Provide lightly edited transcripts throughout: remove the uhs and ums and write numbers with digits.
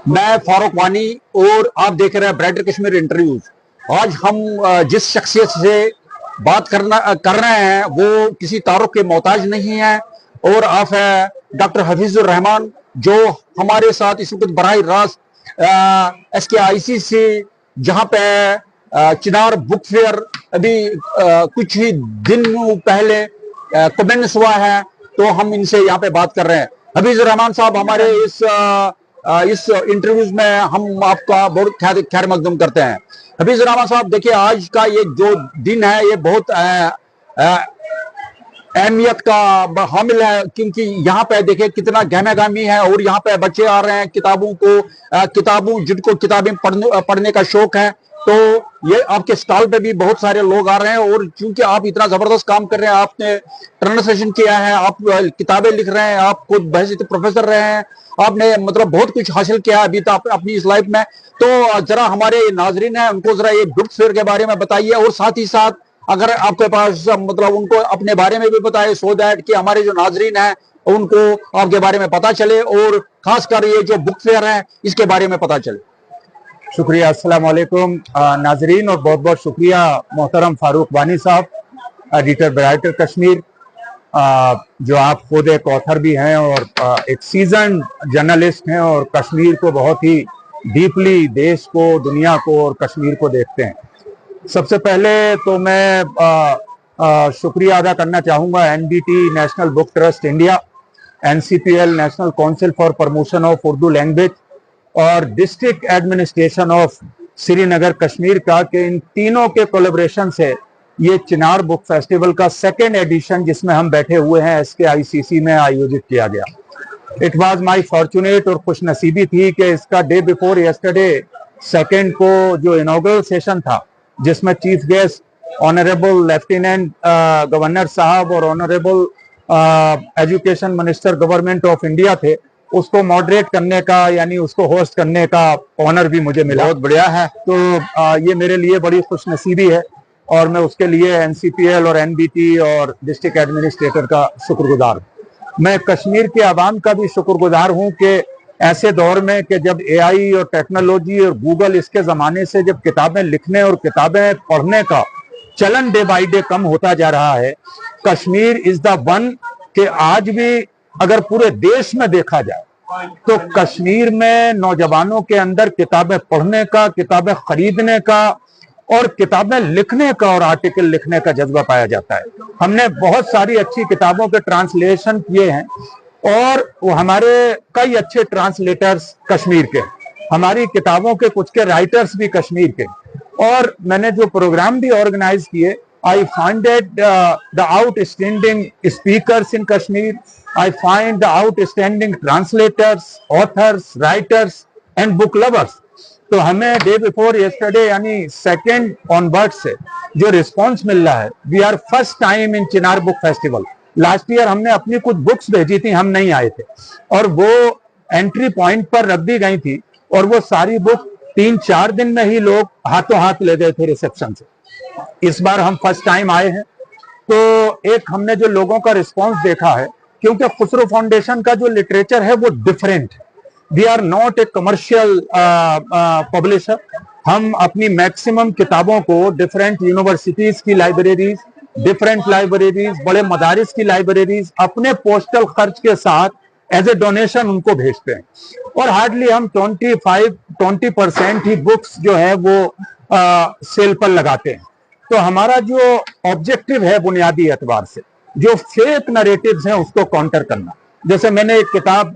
मैं फारूक वानी और आप देख रहे हैं ब्राइटर कश्मीर इंटरव्यूज। आज हम जिस शख्सियत से बात कर रहे हैं वो किसी तारुफ के मोहताज नहीं है और आप है डॉक्टर हफीजुर रहमान, जो हमारे साथ इस वक्त बराह रास्त SKIC से जहाँ पे चिनार बुक फेयर अभी कुछ ही दिन पहले कमेंस हुआ है, तो हम इनसे यहाँ पे बात कर रहे हैं। हफीजुर रहमान साहब, हमारे इस इंटरव्यूज में हम आपका बहुत खैर मकदम करते हैं। हफीजुर रहमान साहब, देखिए आज का ये जो दिन है ये बहुत अहमियत का हामिल है, क्योंकि यहाँ पे देखिए कितना गहमागामी है और यहाँ पे बच्चे आ रहे हैं जिनको किताबें पढ़ने का शौक है, तो ये आपके स्टॉल पे भी बहुत सारे लोग आ रहे हैं। और चूंकि आप इतना जबरदस्त काम कर रहे हैं, आपने ट्रांसलेशन किया है, आप किताबें लिख रहे हैं, आप खुद बहसीत प्रोफेसर रहे हैं, आपने मतलब बहुत कुछ हासिल किया अभी तक अपनी इस लाइफ में। तो जरा हमारे नाजरीन है उनको जरा ये बुक फेयर के बारे में बताइए, और साथ ही साथ अगर आपके पास मतलब उनको अपने बारे में भी बताए, सो दैट कि हमारे जो नाजरीन है उनको आपके बारे में पता चले और खासकर ये जो बुक फेयर है इसके बारे में पता चले। शुक्रिया, अस्सलाम वालेकुम नाजरीन, और बहुत बहुत शुक्रिया मोहतरम फारूक वानी साहब, एडिटर ब्राइटर कश्मीर, जो आप खुद एक ऑथर भी हैं और एक सीजन जर्नलिस्ट हैं और कश्मीर को बहुत ही डीपली, देश को, दुनिया को और कश्मीर को देखते हैं। सबसे पहले तो मैं शुक्रिया अदा करना चाहूँगा NBT national book trust India, NCPL national council for promotion of Urdu language और district administration of Srinagar Kashmir का, कि इन तीनों के कोलैबोरेशन से ये चिनार बुक फेस्टिवल का सेकेंड एडिशन, जिसमें हम बैठे हुए हैं, SKICC में आयोजित किया गया। इट वाज माय फॉर्चुनेट और खुश नसीबी थी कि इसका डे बिफोर यस्टरडे सेकेंड को जो इनॉग्रल सेशन था, जिसमें chief guest honourable lieutenant governor साहब और honourable education minister government of India थे, उसको मॉडरेट करने का, यानी उसको होस्ट करने का ऑनर भी मुझे मिला। बहुत बढ़िया है। तो ये मेरे लिए बड़ी खुशनसीबी है और मैं उसके लिए NCPL और NBT और डिस्ट्रिक्ट एडमिनिस्ट्रेटर का शुक्रगुजार हूँ। मैं कश्मीर के आवाम का भी शुक्रगुजार हूँ कि ऐसे दौर में कि जब AI और टेक्नोलॉजी और गूगल इसके ज़माने से जब किताबें लिखने और किताबें पढ़ने का चलन डे बाई डे कम होता जा रहा है, कश्मीर इज द वन कि आज भी अगर पूरे देश में देखा जाए तो कश्मीर में नौजवानों के अंदर किताबें पढ़ने का, किताबें खरीदने का और किताबें लिखने का और आर्टिकल लिखने का जज्बा पाया जाता है। हमने बहुत सारी अच्छी किताबों के ट्रांसलेशन किए हैं और वो हमारे कई अच्छे ट्रांसलेटर्स कश्मीर के, हमारी किताबों के कुछ के राइटर्स भी कश्मीर के, और मैंने जो प्रोग्राम भी ऑर्गेनाइज किए, I find that the outstanding speakers in Kashmir, I find the outstanding translators, authors, writers and book lovers. तो हमें डे बिफोर यस्टरडे यानी सेकेंड ऑनवर्ड से जो रिस्पॉन्स मिल रहा है, we are first time in Chinar book festival. Last year हमने अपनी कुछ बुक्स भेजी थी, हम नहीं आए थे और वो एंट्री पॉइंट पर रख दी गई थी और वो सारी बुक 3-4 दिन में ही लोग हाथों हाथ ले गए थे रिसेप्शन से। इस बार हम फर्स्ट टाइम आए हैं, तो एक हमने जो लोगों का रिस्पांस देखा है, क्योंकि खुसरो फाउंडेशन का जो लिटरेचर है वो डिफरेंट है, we are not a commercial publisher. हम अपनी मैक्सिमम किताबों को डिफरेंट यूनिवर्सिटीज की लाइब्रेरीज, डिफरेंट लाइब्रेरीज, बड़े मदारिस की लाइब्रेरीज अपने पोस्टल खर्च के साथ एज ए डोनेशन उनको भेजते हैं और हार्डली हम 20% ही बुक्स जो है वो सेल पर लगाते हैं। तो हमारा जो ऑब्जेक्टिव है बुनियादी एतबार से, जो फेक नरेटिव्स हैं उसको काउंटर करना। जैसे मैंने एक किताब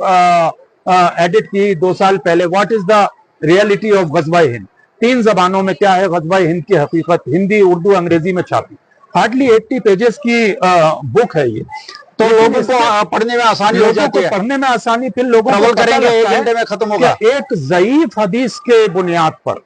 एडिट की 2 साल पहले, what is the reality of गज़वा हिंद, 3 जबानों में क्या है गज़वा हिंद की हकीकत, हिंदी, उर्दू, अंग्रेजी में छापी, हार्डली 80 पेजेस की बुक है ये। तो लोगों को पढ़ने में आसानी हो जाती है, पढ़ने में आसानी, फिर लोगों को करेंगे 1 घंटे में खत्म होगा। एक ज़ईफ हदीस के बुनियाद पर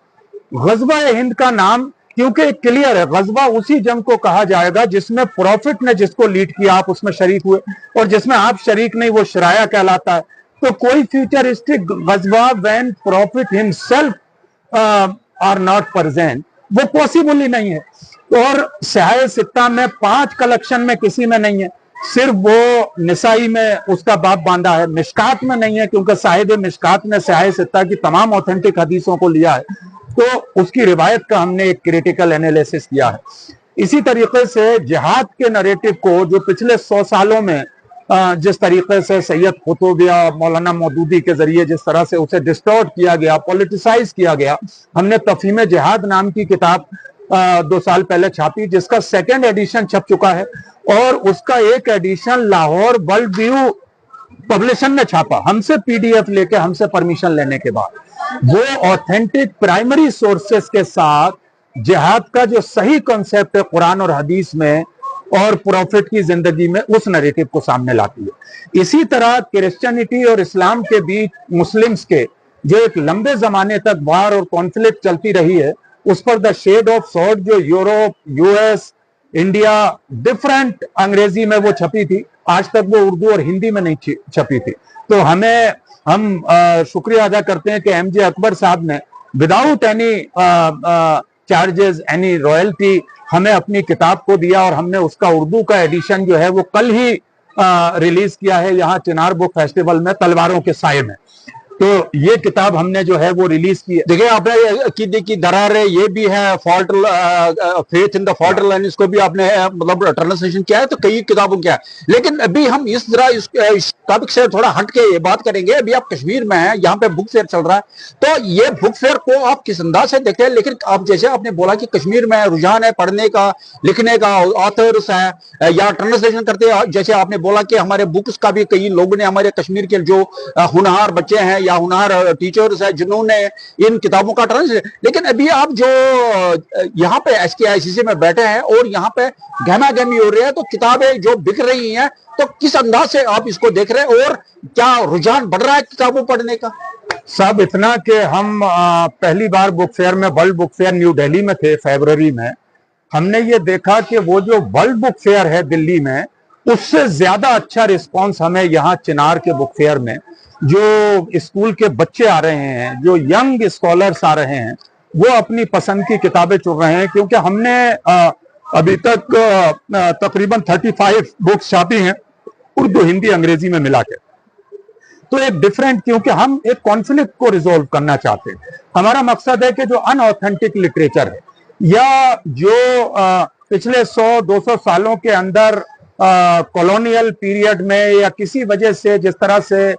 गज़वा हिंद का नाम, क्योंकि क्लियर है गज़वा उसी जंग को कहा जाएगा जिसमें प्रॉफिट ने जिसको लीड किया, आप उसमें शरीक हुए, और जिसमें आप शरीक नहीं वो शराया कहलाता है। तो कोई फ्यूचरिस्टिक गज़वा when prophet himself are not present, वो पॉसिबल ही नहीं है। और शाह सित्ता में 5 कलेक्शन में किसी में नहीं है, सिर्फ वो निसाई में उसका बाब बांधा है, मिशकात में नहीं है क्योंकि साहिब मिशकात ने सहाय सित्ता की तमाम ऑथेंटिक हदीसों को लिया है, तो उसकी रिवायत का हमने एक क्रिटिकल एनालिसिस किया है। इसी तरीके से जिहाद के नरेटिव को जो पिछले 100 सालों में जिस तरीके से सैयद कुतुब या मौलाना मौदूदी के जरिए जिस तरह से उसे डिस्टॉर्ट किया गया, पॉलिटिसाइज किया गया, हमने तफहीम जिहाद नाम की किताब 2 साल पहले छापी, जिसका 2nd एडिशन छप चुका है, और उसका एक एडिशन लाहौर वर्ल्ड व्यू पब्लिशन ने छापा, हमसे पीडीएफ लेके, हमसे परमिशन लेने के बाद। वो ऑथेंटिक प्राइमरी सोर्सेस के साथ जिहाद का जो सही कॉन्सेप्ट है कुरान और हदीस में और प्रॉफिट की जिंदगी में, उस नैरेटिव को सामने लाती है। इसी तरह क्रिश्चियनिटी और इस्लाम के बीच मुस्लिम्स के जो एक लंबे जमाने तक वार और कॉन्फ्लिक्ट चलती रही है, उस पर द शेड ऑफ सॉर्ड जो यूरोप, यूएस, इंडिया, डिफरेंट अंग्रेजी में वो छपी थी, आज तक वो उर्दू और हिंदी में नहीं छपी थी। तो हम शुक्रिया अदा करते हैं कि एमजे अकबर साहब ने without any charges, any royalty हमें अपनी किताब को दिया, और हमने उसका उर्दू का एडिशन जो है वो कल ही रिलीज किया है यहाँ चिनार बुक फेस्टिवल में तलवारों के साए में। तो ये किताब हमने जो है वो रिलीज की है। देखिए, आपने अकीदे की दरार है, ये भी है, fault faith in the fault line, इसको भी आपने मतलब ट्रांसलेशन किया है, तो कई किताबों क्या है। लेकिन अभी हम इस टॉपिक से थोड़ा हट के ये बात करेंगे। अभी आप कश्मीर में हैं, यहाँ पे बुक फेयर चल रहा है, तो ये बुक फेयर को आप किस अंदाज से देखते हैं? लेकिन आप जैसे आपने बोला कि कश्मीर में रुझान है पढ़ने का, लिखने का, ऑथर्स है या ट्रांसलेशन करते हैं, जैसे आपने बोला कि हमारे बुक्स का भी कई लोगों ने, हमारे कश्मीर के जो होनहार बच्चे हैं या होनहार टीचर्स हैं, जिन्होंने इन किताबों का ट्रांसलेशन। लेकिन अभी आप जो यहाँ पे SKICC में बैठे हैं और यहाँ पे गहमा गहमी हो रही है, तो किताबें जो बिक रही हैं, तो किस अंदाज से आप इसको देख रहे हैं, और क्या रुझान बढ़ रहा है किताबों पढ़ने का? सब इतना कि हम पहली बार बुक फेयर में, world book fair new Delhi में थे फरवरी में, हमने ये देखा कि वो जो वर्ल्ड बुक फेयर है दिल्ली में, उससे ज्यादा अच्छा रिस्पांस हमें यहाँ चिनार के बुक फेयर में, जो स्कूल के बच्चे आ रहे हैं, जो यंग स्कॉलर्स आ रहे हैं, वो अपनी पसंद की किताबें चुन रहे हैं। क्योंकि हमने अभी तक तकरीबन 35 बुक्स छापी हैं, उर्दू, हिंदी, अंग्रेजी में मिला के। तो एक डिफरेंट, क्योंकि हम एक कॉन्फ्लिक्ट को रिजोल्व करना चाहते हैं। हमारा मकसद है कि जो अनऑथेंटिक लिटरेचर है या जो पिछले 100-200 सालों के अंदर कॉलोनियल पीरियड में या किसी वजह से जिस तरह से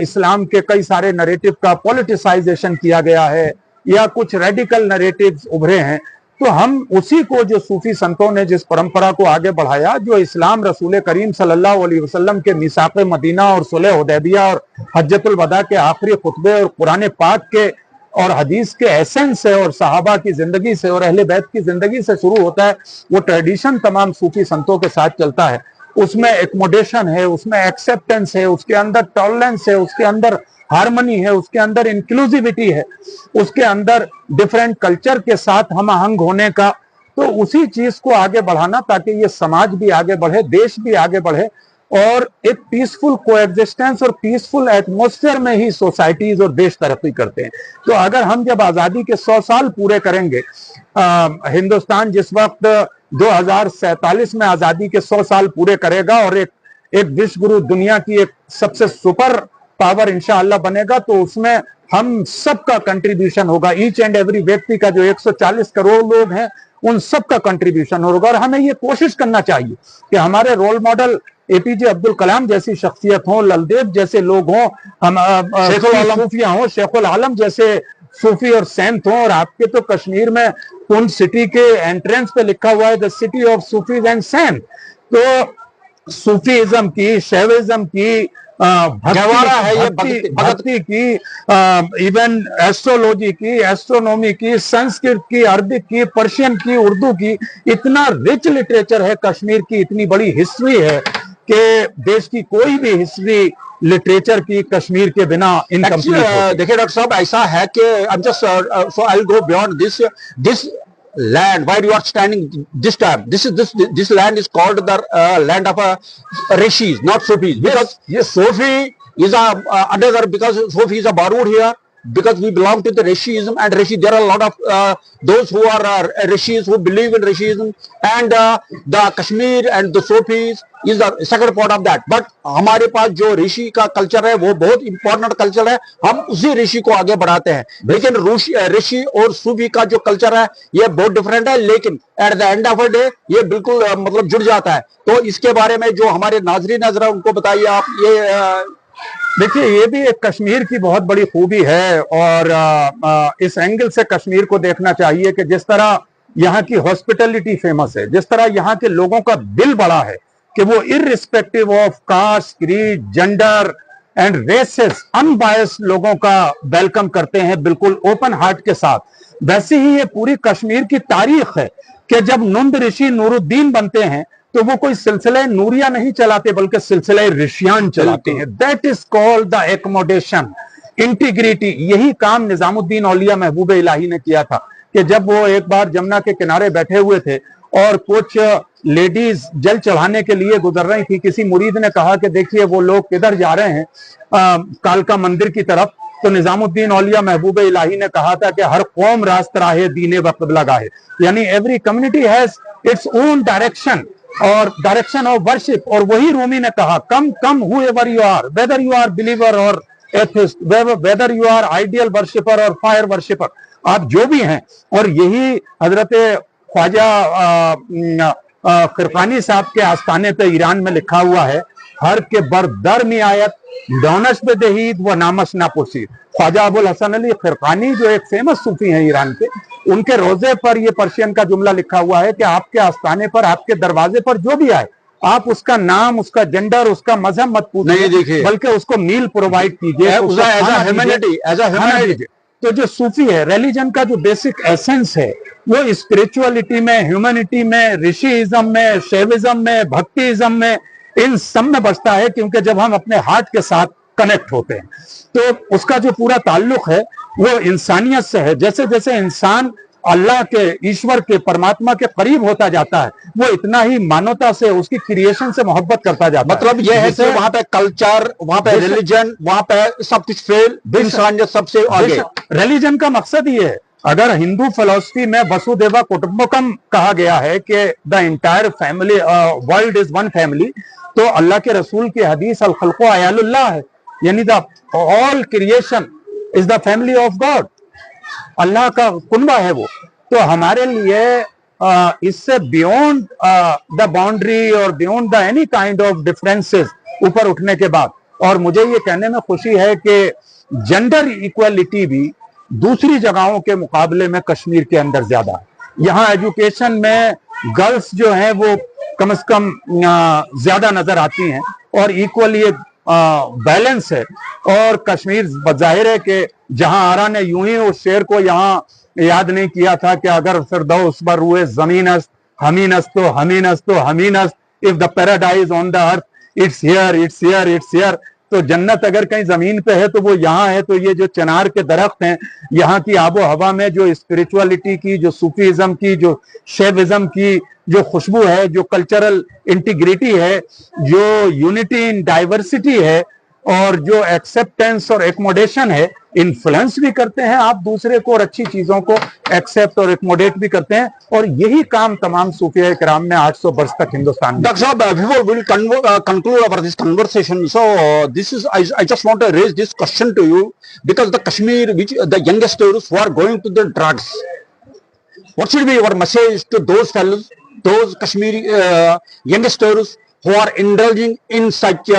इस्लाम के कई सारे नरेटिव का पॉलिटिसाइजेशन किया गया है या कुछ रेडिकल नरेटिव्स उभरे हैं, तो हम उसी को, जो सूफी संतों ने जिस परंपरा को आगे बढ़ाया, जो इस्लाम रसूल करीम सल्लल्लाहु अलैहि वसल्लम के मीसाक़े मदीना और सुलह हुदैबिया और हज्जतुल वदा के आखिरी खुतबे और कुरान पाक के और हदीस के एसेंस से और सहाबा की जिंदगी से और अहले बैत की जिंदगी से शुरू होता है। वो ट्रेडिशन तमाम सूफी संतों के साथ चलता है। उसमें एकोमोडेशन है, उसमें एक्सेप्टेंस है, उसके अंदर टॉलरेंस है, उसके अंदर हार्मनी है, उसके अंदर इंक्लूसिविटी है, उसके अंदर डिफरेंट कल्चर के साथ हम आहंग होने का। तो उसी चीज को आगे बढ़ाना, ताकि ये समाज भी आगे बढ़े, देश भी आगे बढ़े, और एक पीसफुल कोएग्जिस्टेंस और पीसफुल एटमॉस्फेयर में ही सोसाइटीज और देश तरक्की करते हैं। तो अगर हम जब आजादी के 100 साल पूरे करेंगे, हिंदुस्तान जिस वक्त 2047 में आजादी के 100 साल पूरे करेगा और एक विश्व गुरु, दुनिया की एक सबसे सुपर पावर इंशाअल्लाह बनेगा, तो उसमें हम सबका कंट्रीब्यूशन होगा। ईच एंड एवरी व्यक्ति का, जो 140 करोड़ लोग हैं, उन सबका कंट्रीब्यूशन होगा। और हमें ये कोशिश करना चाहिए कि हमारे role model APJ Abdul Kalam जैसी शख्सियत हो, ललदेव जैसे लोग हों, हम सूफिया हों, शेखुल आलम जैसे सूफी और सेंट हों। और आपके तो कश्मीर में पुंछ सिटी के एंट्रेंस पे लिखा हुआ है the city of Sufis and saint. तो सूफीइज्म की, शैविज्म की, भक्ति की, इवन एस्ट्रोलॉजी की, एस्ट्रोनॉमी की, संस्कृत की, अरबिक की, पर्शियन की, उर्दू की, इतना रिच लिटरेचर है कश्मीर की, इतनी बड़ी हिस्ट्री है कि देश की कोई भी हिस्ट्री लिटरेचर की कश्मीर के बिना इनकम्प्लीट है। देखिए डॉक्टर साहब, ऐसा है कि so I'll go beyond this land where you are standing this time. This land is called the land of rishis, not Sufis, because Sufi is another, because Sufi is a Barud here. because we belong to the Rishiism, and there are a lot of those who are Rishis who believe in Rishiism, and the Kashmir and the Sufis is the second part of that. But हमारे पास जो ऋषि का culture है वो बहुत important culture है, हम उसी ऋषि को आगे बढ़ाते हैं. लेकिन ऋषि और सूफी का जो कल्चर है ये बहुत डिफरेंट है, लेकिन at the end of the day ये बिल्कुल मतलब जुड़ जाता है. तो इसके बारे में जो हमारे नाजरीन नजर है उनको बताइए आप. ये देखिए, ये भी एक कश्मीर की बहुत बड़ी खूबी है, और इस एंगल से कश्मीर को देखना चाहिए कि जिस तरह यहाँ की हॉस्पिटैलिटी फेमस है, जिस तरह यहाँ के लोगों का दिल बड़ा है कि वो irrespective of caste, creed, gender and races unbiased लोगों का वेलकम करते हैं बिल्कुल ओपन हार्ट के साथ. वैसे ही ये पूरी कश्मीर की तारीख है कि जब नुंद ऋषि नूरुद्दीन बनते हैं तो वो कोई सिलसिले नूरिया नहीं चलाते बल्कि सिलसिले ऋषियान चलाते हैं. That is called the accommodation, integrity. यही काम निजामुद्दीन औलिया महबूब इलाही ने किया था कि जब वो एक बार जमुना के किनारे बैठे हुए थे और कुछ लेडीज जल चढ़ाने के लिए गुजर रही थी, किसी मुरीद ने कहा कि देखिए वो लोग किधर जा रहे हैं, कालका मंदिर की तरफ. तो निजामुद्दीन औलिया महबूब इलाही ने कहा था कि हर कौम रास्त राहे दीने व क़िबला गाहे, यानी every community has its own direction और डायरेक्शन ऑफ वर्शिप. और वही रूमी ने कहा, come come whoever you are, whether you are believer और atheist, whether you are idol worshipper और फायर वर्शिपर, आप जो भी हैं. और यही हजरत ख्वाजा खिरकानी साहब के आस्थाने पे ईरान में लिखा हुआ है, हर के बरदर में आयत डोनश पे दहीद व नामस ना पोसी. ख्वाजा अबुल हसन अली खिरकानी जो एक फेमस सूफी हैं ईरान के, उनके रोजे पर ये पर्शियन का जुमला लिखा हुआ है कि आपके आस्थाने पर, आपके दरवाजे पर जो भी आए, आप उसका नाम, उसका जेंडर, उसका मजहब मत पूछिए, बल्कि उसको मील प्रोवाइड कीजिए. तो जो सूफी है, रिलीजन का जो बेसिक एसेंस है वो स्पिरिचुअलिटी में, ह्यूमैनिटी में, ऋषिइज्म में, शैविज्म में, भक्तिइज्म में, इन सब में बसता है. क्योंकि जब हम अपने हार्ट के साथ कनेक्ट होते हैं तो उसका जो पूरा ताल्लुक है वो इंसानियत से है. जैसे जैसे इंसान अल्लाह के, ईश्वर के, परमात्मा के करीब होता जाता है, वो इतना ही मानवता से, उसकी क्रिएशन से मोहब्बत करता जाता है. मतलब ये है कि वहां पे कल्चर, वहां पे रिलीजन, वहां पे सब कुछ फेल, इंसानियत सबसे आगे. रिलीजन का मकसद ये है, अगर हिंदू फिलॉसफी में वसुदेवा कुटुंबकम कहा गया है कि the entire family world is one family, तो अल्लाह के रसूल की हदीस अल खल्क़ु अयालुल्लाह है, यानी the all creation is the family of God, अल्लाह का कुनबा है वो. तो हमारे लिए इससे बियॉन्ड द बाउंड्री और beyond the any kind of differences ऊपर उठने के बाद, और मुझे ये कहने में खुशी है कि जेंडर इक्वालिटी भी दूसरी जगहों के मुकाबले में कश्मीर के अंदर ज्यादा है. यहाँ एजुकेशन में गर्ल्स जो हैं वो कम से कम ज्यादा नजर आती हैं और इक्वली एक बैलेंस है. और कश्मीर जाहिर है कि जहां आरा ने यूं ही उस शेर को यहाँ याद नहीं किया था कि अगर फिरदौस पर हुए जमीनस्त हमीनस्त तो हमीनस्त तो हमीनस्त, if the paradise on the earth it's here it's here it's here. तो जन्नत अगर कहीं जमीन पे है तो वो यहाँ है. तो ये जो चिनार के दरख्त हैं, यहाँ की आबो हवा में जो स्पिरिचुअलिटी की, जो सूफीज्म की, जो शैविज्म की जो खुशबू है, जो कल्चरल इंटीग्रिटी है, जो यूनिटी इन डाइवर्सिटी है, और जो एक्सेप्टेंस और एकोमोडेशन है, इन्फ्लुएंस भी करते हैं आप दूसरे को और अच्छी चीजों को एक्सेप्ट और एकोमोडेट भी करते हैं. और यही काम तमाम सूफिया किराम ने 800 वर्ष तक हिंदुस्तान में. Dr. Saab, before we will conclude our this conversation, so this is I just want to raise this question to you, because the Kashmir, which the youngsters who are going to the drugs, what should be your message to those fellows, those Kashmiri youngsters who are indulging in such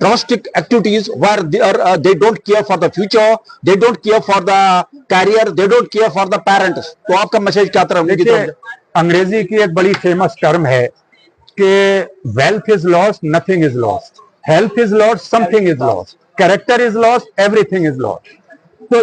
drastic activities where they don't care for the future, they don't care for the career, they don't care for the parents. तो आपका message क्या तरफ की तरफ? अंग्रेजी की एक बड़ी फेमस टर्म है कि wealth is lost, nothing is lost, health is lost, something is lost, character is lost, everything is lost. तो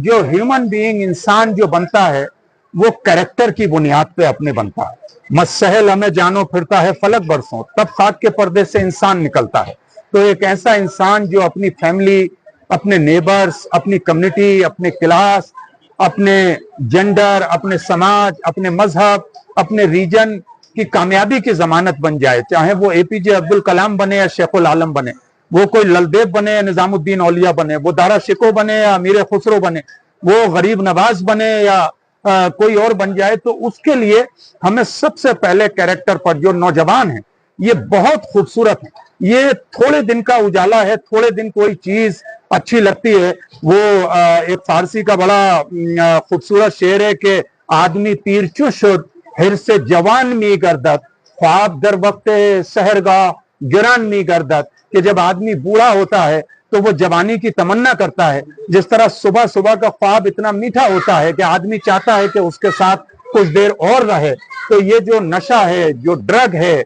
जो ह्यूमन बीइंग, इंसान जो बनता है वो कैरेक्टर की बुनियाद पे अपने बनता है. मसहल हमें जानो फिरता है फलक बरसों, तब खाक के पर्दे से इंसान निकलता है. तो एक ऐसा इंसान जो अपनी फैमिली, अपने नेबर्स, अपनी कम्युनिटी, अपने क्लास, अपने जेंडर, अपने समाज, अपने मजहब, अपने रीजन की कामयाबी की जमानत बन जाए, चाहे वो एपीजे अब्दुल कलाम बने या शेखुल आलम बने. वो कोई ललदेव बने या निजामुद्दीन औलिया बने, वो दारा शिको बने या अमीर खुसरो बने, वो गरीब नवाज बने या कोई और बन जाए, तो उसके लिए हमें सबसे पहले कैरेक्टर पर, जो नौजवान है ये बहुत खूबसूरत है, ये थोड़े दिन का उजाला है, थोड़े दिन कोई चीज अच्छी लगती है। वो एक फारसी का बड़ा खूबसूरत शेर है कि आदमी पीरचो शुद हिर से जवान मी गर्दत, ख्वाब दर वक्त सहरगा गिरान मी गर्दत, कि जब आदमी बूढ़ा होता है तो वो जवानी की तमन्ना करता है। जिस तरह सुबह सुबह का ख्वाब इतना मीठा होता है कि आदमी चाहता है कि उसके साथ कुछ देर और रहे, तो ये जो नशा है, जो ड्रग है,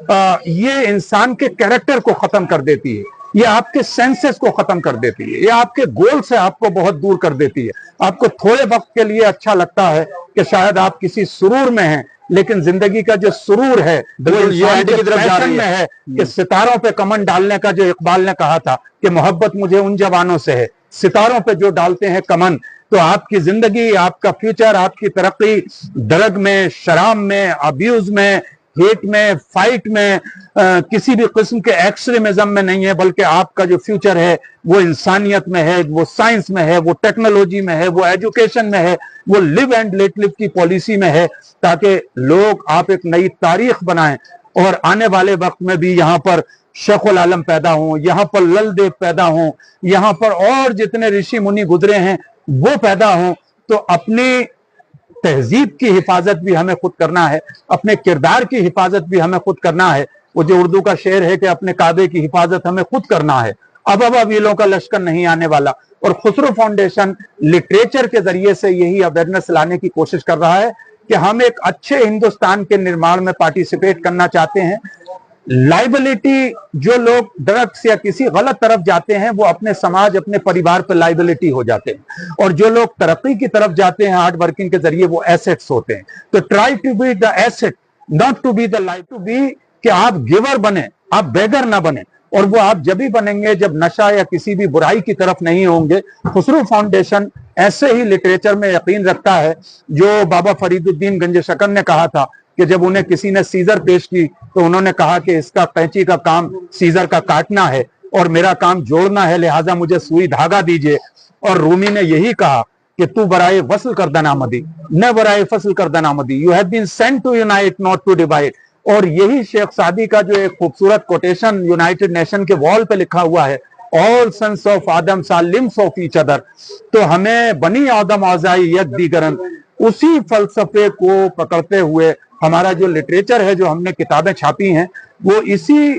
ये इंसान के कैरेक्टर को खत्म कर देती है, ये आपके सेंसेस को खत्म कर देती है, ये आपके गोल से आपको बहुत दूर कर देती है। आपको थोड़े वक्त के लिए अच्छा लगता है कि शायद आप किसी सुरूर में हैं, लेकिन जिंदगी का जो सुरूर है वो इंसान के पैशन में है कि सितारों पे कमन डालने का, जो इकबाल ने कहा था कि मोहब्बत मुझे उन जवानों से है, सितारों पे जो डालते हैं कमन, तो आपकी जिंदगी, आपका फ्यूचर, आपकी तरक्की ड्रग में, शराब में, अब्यूज में, हेट में, फाइट में, किसी भी किस्म के एक्सट्रीमिज्म में नहीं है, बल्कि आपका जो फ्यूचर है वो इंसानियत में है, वो साइंस में है, वो टेक्नोलॉजी में है, वो एजुकेशन में है, वो लिव एंड लेट लिव की पॉलिसी में है, ताकि लोग, आप एक नई तारीख बनाएं और आने वाले वक्त में भी यहाँ पर शेखुल आलम पैदा हों, यहाँ पर ललदेव पैदा हों, यहाँ पर और जितने ऋषि मुनि गुजरे हैं वो पैदा हों। तो अपनी तहजीब की हिफाजत भी हमें खुद करना है, अपने किरदार की हिफाजत भी हमें खुद करना है। वो जो उर्दू का शेर है कि अपने काबे की हिफाजत हमें खुद करना है, अब अबाबीलों का लश्कर नहीं आने वाला। और खुसरो फाउंडेशन लिटरेचर के जरिए से यही अवेयरनेस लाने की कोशिश कर रहा है कि हम एक अच्छे हिंदुस्तान के निर्माण में पार्टिसिपेट करना चाहते हैं। लाइबिलिटी, जो लोग ड्रग्स या किसी गलत तरफ जाते हैं वो अपने समाज, अपने परिवार पर लाइबिलिटी हो जाते हैं, और जो लोग तरक्की की तरफ जाते हैं हार्ड वर्किंग के जरिए वो एसेट्स होते हैं। तो try to be the asset, not to be the life, to be कि आप गिवर बने, आप बेगर ना बने, और वो आप जब भी बनेंगे जब नशा या किसी भी बुराई की तरफ नहीं होंगे। खुसरो फाउंडेशन ऐसे ही लिटरेचर में यकीन रखता है जो बाबा फरीदुद्दीन गंज शकर ने कहा था कि जब उन्हें किसी ने सीजर पेश की तो उन्होंने कहा कि इसका कैंची का काम सीजर का काटना है और मेरा काम जोड़ना है, लिहाजा मुझे सुई धागा दीजिए। और रूमी ने यही कहा कि तू बराए वसल कर दनामदी, न बराए फसल कर दनामदी, you have been sent to unite not to divide. और यही शेख सादी का जो एक खूबसूरत कोटेशन यूनाइटेड नेशन के वॉल पे लिखा हुआ है, all sons of Adam are limbs of each other, तो हमें बनी आदम आजाई यक दीगरन, उसी फलसफे को पकड़ते हुए हमारा जो लिटरेचर है, जो हमने किताबें छापी हैं, वो इसी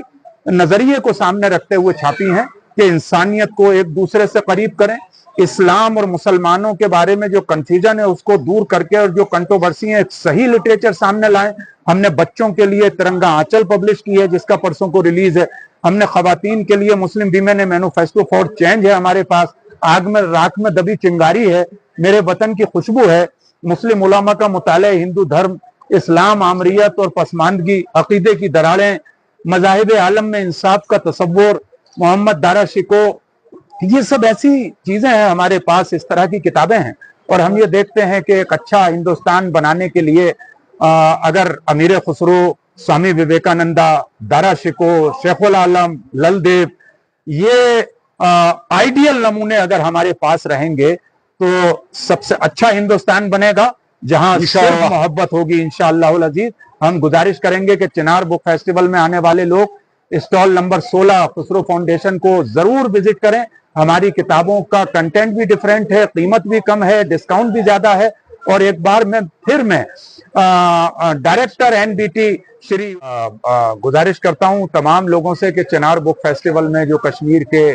नजरिए को सामने रखते हुए छापी हैं कि इंसानियत को एक दूसरे से करीब करें, इस्लाम और मुसलमानों के बारे में जो कंफ्यूजन है उसको दूर करके और जो कंट्रोवर्सी है एक सही लिटरेचर सामने लाएं। हमने बच्चों के लिए तिरंगा आंचल पब्लिश की है जिसका परसों को रिलीज है। हमने खवातीन के लिए मुस्लिम women A manifesto for change है हमारे पास। आग में राख में दबी चिंगारी है, मेरे वतन की खुशबू है, मुस्लिम उलामा का मुताला, हिंदू धर्म, इस्लाम, आमरियत और पसमानदगी, अकीदे की दरारें, मज़ाहिब आलम में इंसाफ का तसव्वुर, मोहम्मद दारा शिको, ये सब ऐसी चीजें हैं हमारे पास, इस तरह की किताबें हैं। और हम ये देखते हैं कि एक अच्छा हिंदुस्तान बनाने के लिए अगर अमीर खुसरो, स्वामी विवेकानंदा, दारा शिको, शेखुल आलम, ललदेव, ये आइडियल नमूने अगर हमारे पास रहेंगे तो सबसे अच्छा हिंदुस्तान बनेगा जहां सिर्फ मोहब्बत होगी इंशाअल्लाह अजीज। हम गुजारिश करेंगे कि चिनार बुक फेस्टिवल में आने वाले लोग स्टॉल नंबर 16 खुसरो फाउंडेशन को जरूर विजिट करें। हमारी किताबों का कंटेंट भी डिफरेंट है, कीमत भी कम है, डिस्काउंट भी ज्यादा है। और एक बार मैं डायरेक्टर एनबीटी श्री गुजारिश करता हूं तमाम लोगों से कि चिनार बुक फेस्टिवल में जो कश्मीर के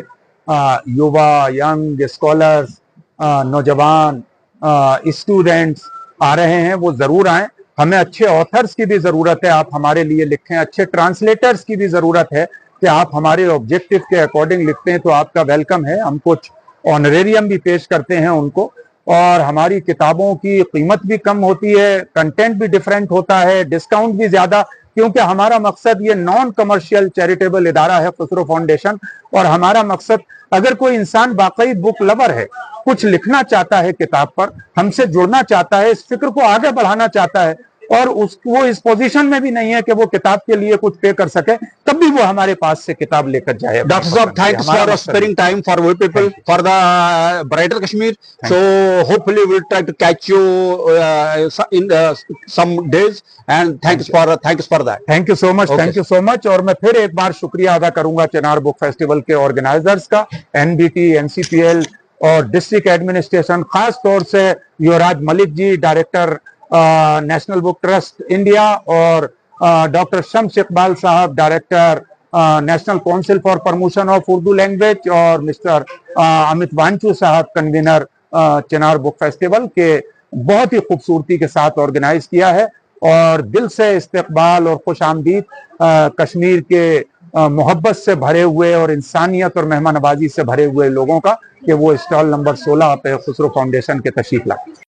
युवा, यंग स्कॉलर्स, नौजवान, स्टूडेंट्स आ रहे हैं वो जरूर आएं। हमें अच्छे ऑथर्स की भी जरूरत है, आप हमारे लिए लिखें, अच्छे ट्रांसलेटर्स की भी जरूरत है कि आप हमारे ऑब्जेक्टिव के अकॉर्डिंग लिखते हैं तो आपका वेलकम है। हम कुछ ऑनरेरियम भी पेश करते हैं उनको। और हमारी किताबों की कीमत भी कम होती है, कंटेंट भी डिफरेंट होता है, डिस्काउंट भी ज्यादा, क्योंकि हमारा मकसद ये नॉन कमर्शियल चैरिटेबल इदारा है खुसरो फाउंडेशन। और हमारा मकसद, अगर कोई इंसान वाकई बुक लवर है, कुछ लिखना चाहता है किताब पर, हमसे जुड़ना चाहता है, इस फिक्र को आगे बढ़ाना चाहता है, اور وہ اس पोजीशन में भी नहीं है कि वो किताब के लिए कुछ पे कर सके, तब भी वो हमारे पास से किताब लेकर जाए। Dr. Saab, thanks for sparing time for we people, for the brighter Kashmir. So hopefully we'll try to catch you in some days, and thanks for that. Thank you so much, thank you so much. और मैं फिर एक बार शुक्रिया अदा करूंगा Chinar book festival के organisers का, एनबीटी, एनसीपीएल और डिस्ट्रिक्ट एडमिनिस्ट्रेशन, खास तौर से Yuvraj Malik ji, director national book trust India, और doctor Shams Iqbal sahab, director national council for promotion of Urdu language, और मिस्टर अमित वांचू साहब, कन्वीनर चिनार बुक फेस्टिवल के, बहुत ही खूबसूरती के साथ ऑर्गेनाइज किया है। और दिल से इस्तकबाल और खुश आमदीद कश्मीर के मोहब्बत से भरे हुए और इंसानियत और मेहमान नवाजी से भरे हुए लोगों का, कि वो स्टॉल नंबर 16 पे खुसरो फाउंडेशन के तशरीफ लाए।